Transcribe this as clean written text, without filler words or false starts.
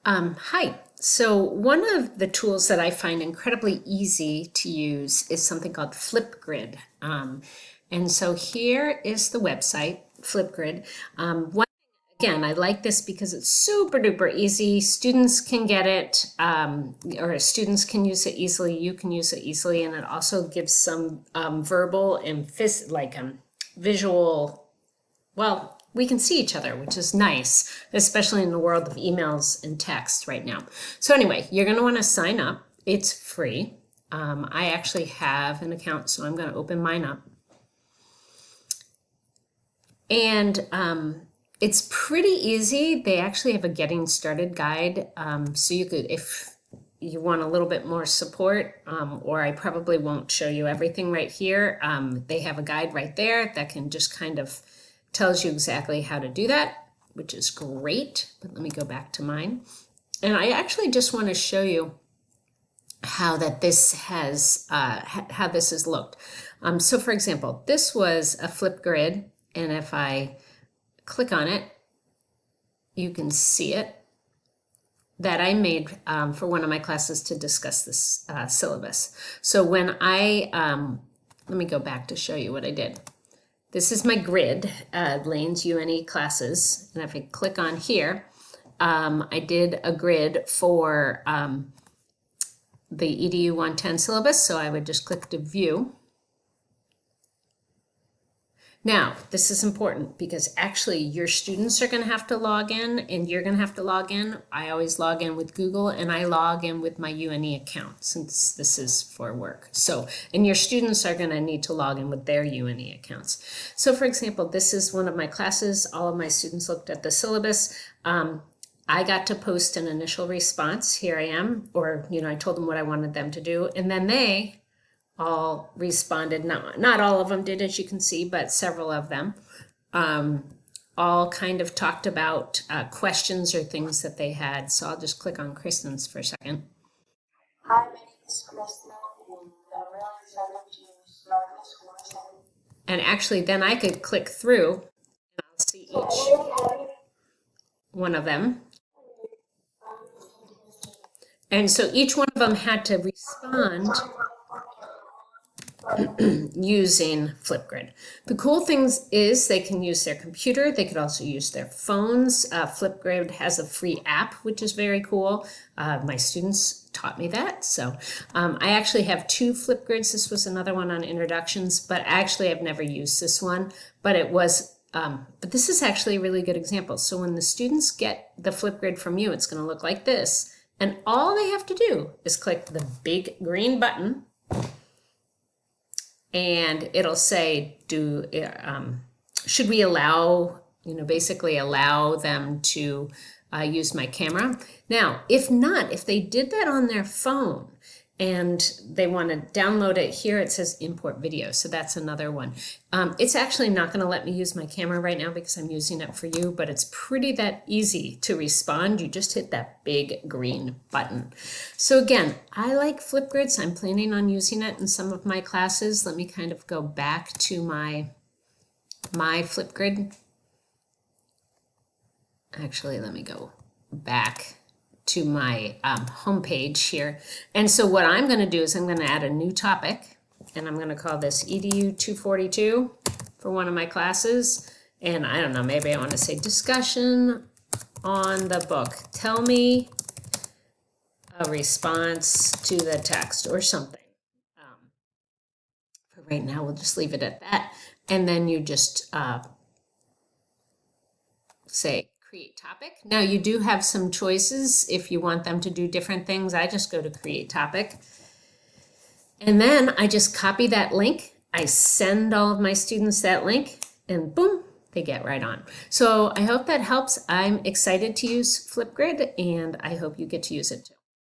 Hi. So one of the tools that I find incredibly easy to use is something called Flipgrid. And so here is the website, Flipgrid. Again, I like this because it's super duper easy. Students can get it, or students can use it easily. You can use it easily, and it also gives some verbal and visual. Well, we can see each other, which is nice, especially in the world of emails and text right now. So anyway, you're going to want to sign up. It's free. I actually have an account, so I'm going to open mine up. And it's pretty easy. They actually have a getting started guide. So you could, if you want a little bit more support, or I probably won't show you everything right here. They have a guide right there that can just kind of tells you exactly how to do that, which is great. But let me go back to mine. And I actually just want to show you how that this has how this has looked. So for example, this was a Flipgrid, and if I click on it, you can see it that I made for one of my classes to discuss this syllabus. So when I let me go back to show you what I did. This is my grid, Lane's UNE classes, and if I click on here, I did a grid for the EDU 110 syllabus, so I would just click to view. Now, this is important because actually your students are going to have to log in, and you're going to have to log in. I always log in with Google, and I log in with my UNE account since this is for work. So, and your students are going to need to log in with their UNE accounts. So for example, this is one of my classes. All of my students looked at the syllabus. I got to post an initial response. Here I am, or, I told them what I wanted them to do, and then they all responded. Not all of them did, as you can see, but several of them all kind of talked about questions or things that they had. So I'll just click on Kristen's for a second. Hi, my name is Kristen, and I'm really excited to start this course. And actually, then I could click through, and I'll see each one of them. And so each one of them had to respond using Flipgrid. The cool things is they can use their computer. They could also use their phones. Flipgrid has a free app, which is very cool. My students taught me that. So I actually have two Flipgrids. This was another one on introductions, but actually I've never used this one, but it was but this is actually a really good example. So when the students get the Flipgrid from you, it's going to look like this. And all they have to do is click the big green button, and it'll say, should we allow, basically allow them to use my camera? Now, if not, if they did that on their phone and they want to download it, here it says import video. So that's another one. It's actually not going to let me use my camera right now because I'm using it for you, but it's pretty that easy to respond. You just hit that big green button. So again, I like Flipgrids. I'm planning on using it in some of my classes. Let me kind of go back to my Flipgrid. Actually, let me go back to my home page here. And so what I'm going to do is I'm going to add a new topic, and I'm going to call this EDU 242 for one of my classes. And I don't know, maybe I want to say discussion on the book. Tell me a response to the text or something. For right now, we'll just leave it at that. And then you just say create topic. Now you do have some choices if you want them to do different things. I just go to create topic, and then I just copy that link. I send all of my students that link, and boom, they get right on. So I hope that helps. I'm excited to use Flipgrid, and I hope you get to use it too.